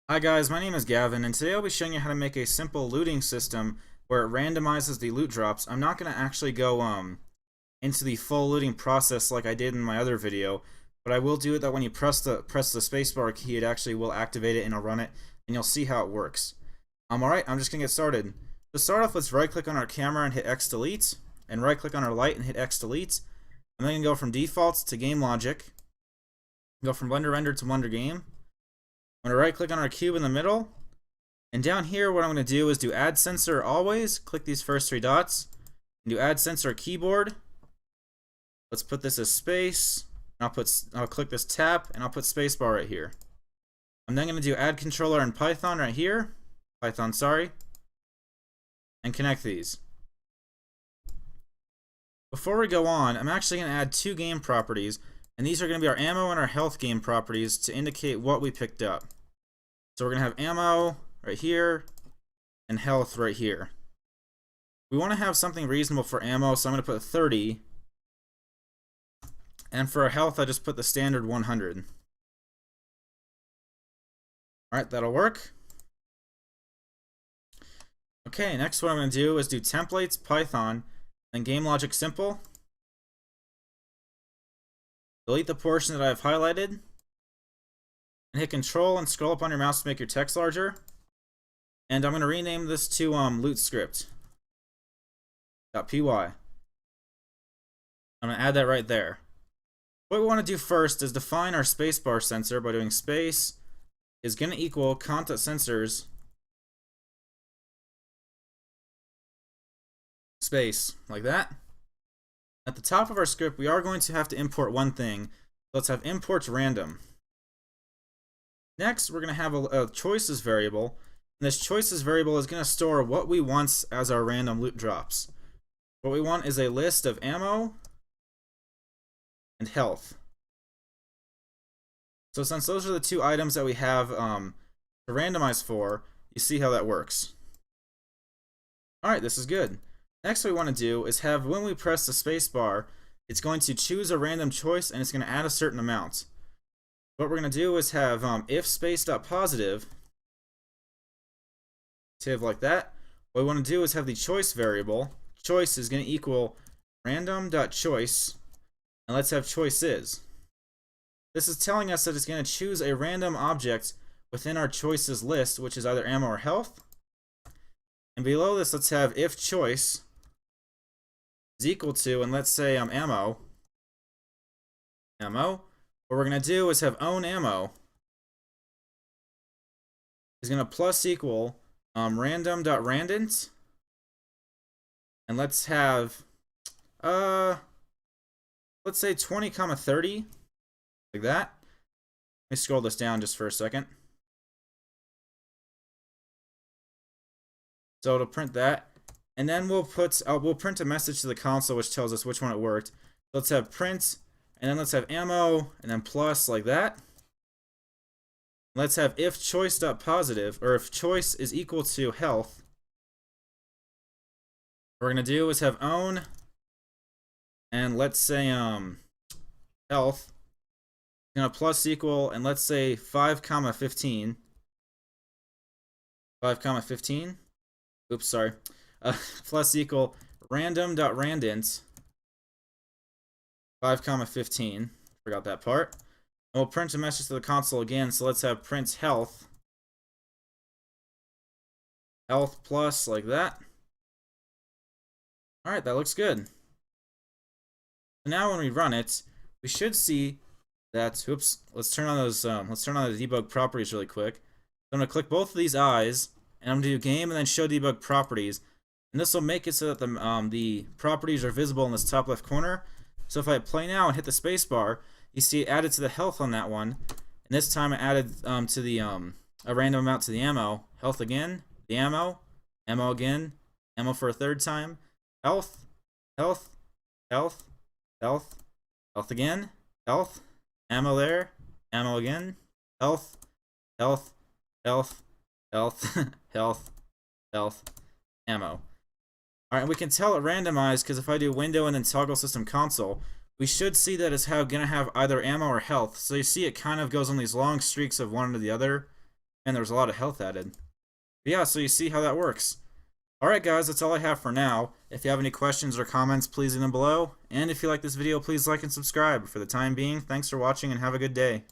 Hi guys, my name is Gavin, and today I'll be showing you how to make a simple looting system where it randomizes the loot drops. I'm not going to actually go into the full looting process like I did in my other video, but I will do it that when you press the spacebar key, it actually will activate it and it'll run it, and you'll see how it works. Alright, I'm just going to get started. To start off, let's right click on our camera and hit X delete, and right click on our light and hit X delete. I'm then going to go from defaults to game logic, go from Blender render to Blender game. I'm going to right click on our cube in the middle, and down here what I'm going to do is do add sensor always, click these first three dots, and do add sensor keyboard. Let's put this as space, and I'll click this tap, and I'll put spacebar right here. I'm then going to do add controller in Python right here, and connect these. Before we go on, I'm actually going to add two game properties, and these are going to be our ammo and our health game properties to indicate what we picked up. So we're going to have ammo right here and health right here. We want to have something reasonable for ammo, so I'm going to put 30. And for our health, I just put the standard 100. Alright, that'll work. Okay, next what I'm going to do is do templates, Python, and game logic simple. Delete the portion that I've highlighted, and hit Control and scroll up on your mouse to make your text larger. And I'm going to rename this to loot script.py. I'm going to add that right there. What we want to do first is define our spacebar sensor by doing space is going to equal content sensors space, like that. At the top of our script, we are going to have to import one thing. Let's have imports random. Next, we're going to have a choices variable. And this choices variable is going to store what we want as our random loot drops. What we want is a list of ammo and health. So since those are the two items that we have to randomize for, you see how that works. Alright, this is good. Next what we want to do is have, when we press the space bar, it's going to choose a random choice and it's going to add a certain amount. What we're going to do is have if space.positive, save like that. What we want to do is have the choice variable. Choice is going to equal random.choice, and let's have choice is. This is telling us that it's going to choose a random object within our choices list, which is either ammo or health. And below this, let's have if choice is equal to, and let's say ammo. What we're going to do is have own ammo is going to plus equal random.randint, and let's have let's say 20, 30, like that. Let me scroll this down just for a second. So it'll print that, and then we'll print a message to the console which tells us which one it worked. Let's have print, and then let's have ammo, and then plus, like that. Let's have if choice.positive, or if choice is equal to health. What we're gonna do is have own, and let's say health. Gonna plus equal, and let's say 5, 15. 5, 15. Oops, sorry. Plus equal random.randint 5, 15. Forgot that part. And we'll print a message to the console again, so let's have print health. Health plus, like that. Alright, that looks good. So now when we run it, we should see that, oops, let's turn on those, let's turn on the debug properties really quick. So I'm going to click both of these eyes, and I'm going to do game and then show debug properties. And this will make it so that the properties are visible in this top left corner. So if I play now and hit the space bar, you see it added to the health on that one. And this time it added to the a random amount to the ammo. Health again, the ammo again, ammo for a third time, health, health, health, health, health again, health, ammo there, ammo again, health, health, health, health, health, health, ammo. Alright, and we can tell it randomized because if I do window and then toggle system console, we should see that it's going to have either ammo or health. So you see it kind of goes on these long streaks of one to the other. And there was a lot of health added. But yeah, so you see how that works. Alright guys, that's all I have for now. If you have any questions or comments, please leave them below. And if you like this video, please like and subscribe. For the time being, thanks for watching and have a good day.